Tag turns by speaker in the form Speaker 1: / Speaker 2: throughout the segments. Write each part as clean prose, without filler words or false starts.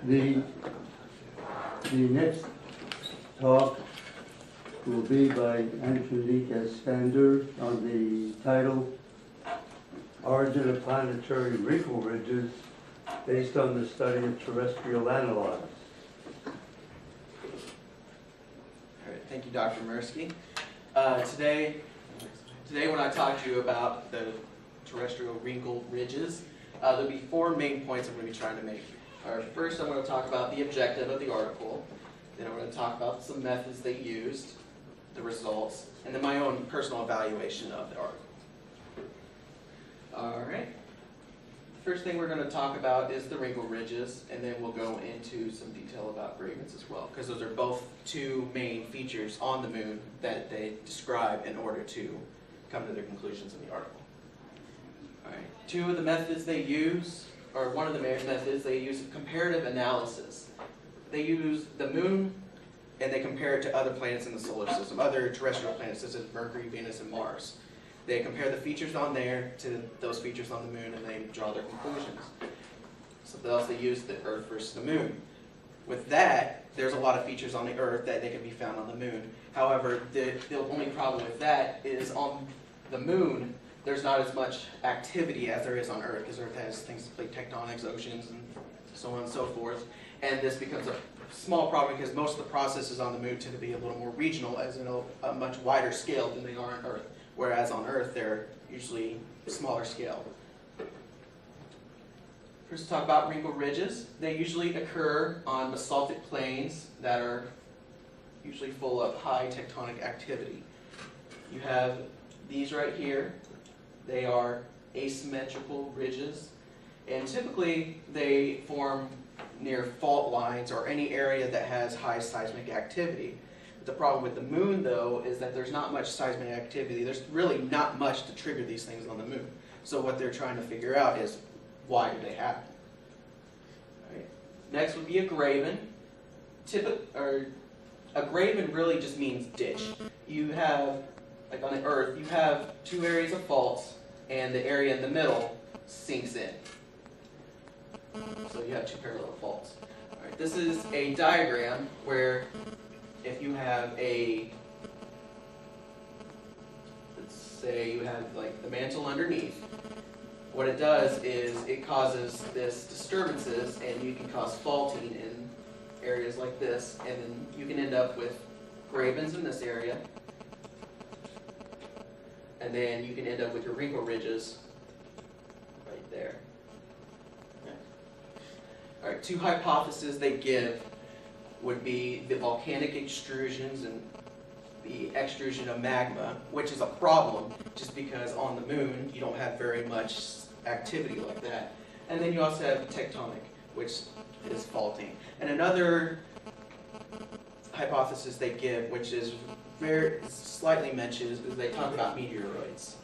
Speaker 1: The next talk will be by Angelique Askander on the title Origin of Planetary Wrinkle Ridges based on the study of terrestrial analogs.
Speaker 2: All right, thank you, Dr. Mirsky. Today when I talk to you about the terrestrial wrinkle ridges, there'll be four main points I'm going to be trying to make. First, I'm going to talk about the objective of the article. Then I'm going to talk about some methods they used, the results, and then my own personal evaluation of the article. All right. The first thing we're going to talk about is the wrinkle ridges, and then we'll go into some detail about gradient as well, because those are both two main features on the moon that they describe in order to come to their conclusions in the article. All right. Two of the methods they use, or one of the main methods, they use comparative analysis. They use the moon and they compare it to other planets in the solar system, other terrestrial planets such as Mercury, Venus, and Mars. They compare the features on there to those features on the moon and they draw their conclusions. So thus they use the Earth versus the moon. With that, there's a lot of features on the Earth that they can be found on the moon. However, the only problem with that is on the moon, there's not as much activity as there is on Earth, because Earth has things like tectonics, oceans, and so on and so forth. And this becomes a small problem because most of the processes on the moon tend to be a little more regional, as in a much wider scale than they are on Earth. Whereas on Earth, they're usually smaller scale. First, talk about wrinkle ridges. They usually occur on basaltic plains that are usually full of high tectonic activity. You have these right here. They are asymmetrical ridges, and typically they form near fault lines or any area that has high seismic activity. The problem with the moon, though, is that there's not much seismic activity. There's really not much to trigger these things on the moon. So what they're trying to figure out is, why do they happen? All right. Next would be a graben. A graben really just means ditch. You have, like on the Earth, you have two areas of faults, and the area in the middle sinks in. So you have two parallel faults. All right, this is a diagram where if you have let's say you have like the mantle underneath, what it does is it causes this disturbances, and you can cause faulting in areas like this, and then you can end up with grabens in this area. And then you can end up with your wrinkle ridges right there. Okay. All right, two hypotheses they give would be the volcanic extrusions and the extrusion of magma, which is a problem just because on the moon you don't have very much activity like that. And then you also have tectonic, which is faulting. And another hypothesis they give, which is very slightly mentioned, is they talk about meteoroids.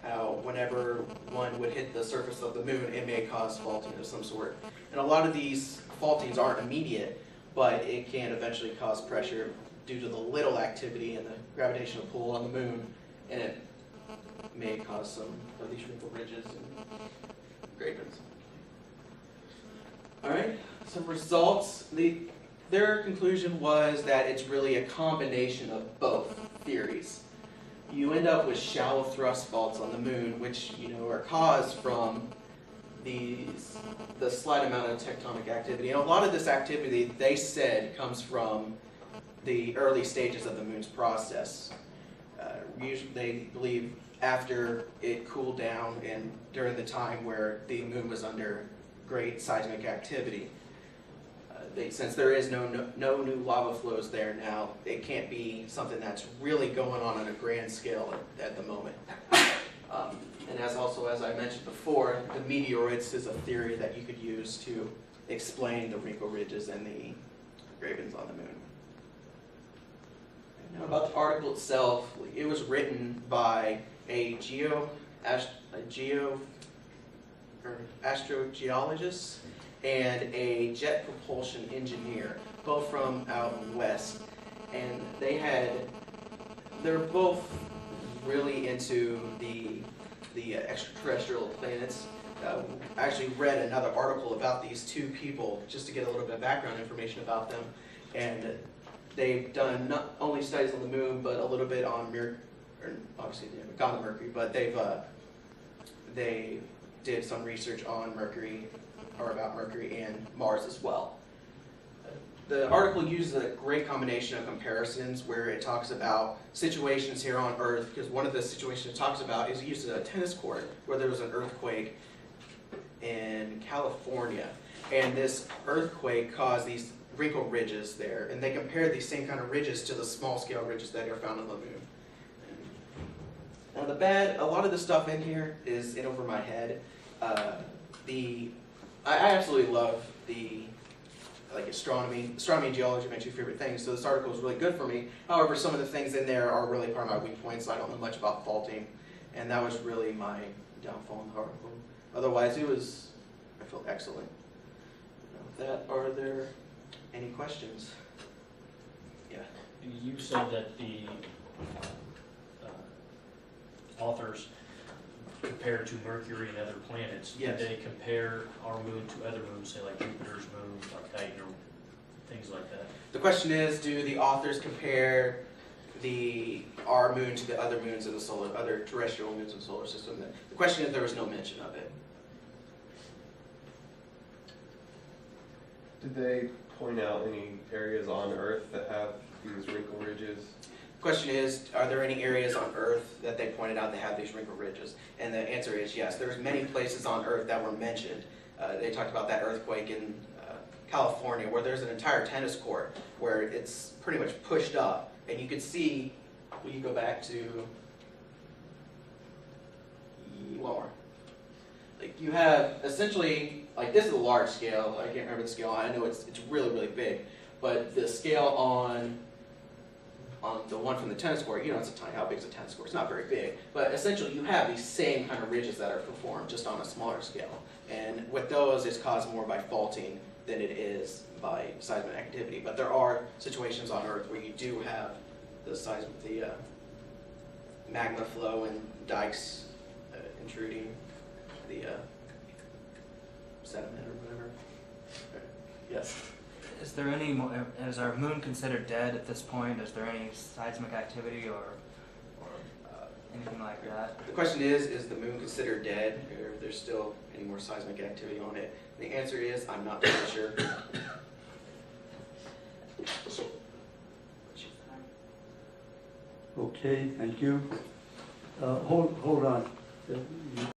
Speaker 2: How whenever one would hit the surface of the moon, it may cause faulting of some sort. And a lot of these faultings aren't immediate, but it can eventually cause pressure due to the little activity and the gravitational pull on the moon, and it may cause some of these wrinkle ridges and grabens. All right, some results. Their conclusion was that it's really a combination of both theories. You end up with shallow thrust faults on the moon, which are caused from the slight amount of tectonic activity. And a lot of this activity, they said, comes from the early stages of the moon's process. Usually, they believe after it cooled down and during the time where the moon was under great seismic activity. Since there is no new lava flows there now, it can't be something that's really going on a grand scale at the moment. And as I mentioned before, the meteoroids is a theory that you could use to explain the wrinkle ridges and the grabens on the moon. Now about the article itself, it was written by a astrogeologist and a jet propulsion engineer, both from out west. And they're both really into the extraterrestrial planets. I actually read another article about these two people just to get a little bit of background information about them, and they've done not only studies on the moon, but a little bit on obviously they haven't gone to Mercury, but they did some research on Mercury, or about Mercury and Mars as well. The article uses a great combination of comparisons where it talks about situations here on Earth, because one of the situations it talks about is it uses a tennis court where there was an earthquake in California, and this earthquake caused these wrinkle ridges there, and they compared these same kind of ridges to the small scale ridges that are found on the moon. Now a lot of the stuff in here is in over my head. I absolutely love astronomy and geology are my two favorite things, so this article is really good for me. However, some of the things in there are really part of my weak points, so I don't know much about faulting, and that was really my downfall in the article. Otherwise, I felt excellent. With that, are there any questions? Yeah.
Speaker 3: You said that the authors compared to Mercury and other planets.
Speaker 2: Yes.
Speaker 3: Did they compare our moon to other moons, say like Jupiter's moon, like Titan, or things like that?
Speaker 2: The question is, do the authors compare our moon to the other moons in the other terrestrial moons in the solar system? The question is, there was no mention of it.
Speaker 4: Did they point out any areas on Earth that have these wrinkle ridges?
Speaker 2: The question is, are there any areas on Earth that they pointed out that have these wrinkle ridges? And the answer is yes. There's many places on Earth that were mentioned. They talked about that earthquake in California where there's an entire tennis court where it's pretty much pushed up. And you can see, will you go back to one more? Like you have essentially, like this is a large scale. I can't remember the scale. I know it's really, really big. But the scale on the one from the tennis court, it's a tiny, how big is a tennis court? It's not very big, but essentially you have these same kind of ridges that are performed just on a smaller scale. And with those, it's caused more by faulting than it is by seismic activity. But there are situations on Earth where you do have the magma flow and dikes intruding the sediment or whatever. Yes.
Speaker 5: Is our moon considered dead at this point? Is there any seismic activity or anything like that?
Speaker 2: The question is the moon considered dead, or if there's still any more seismic activity on it? The answer is, I'm not really sure.
Speaker 1: Okay, thank you. Hold on.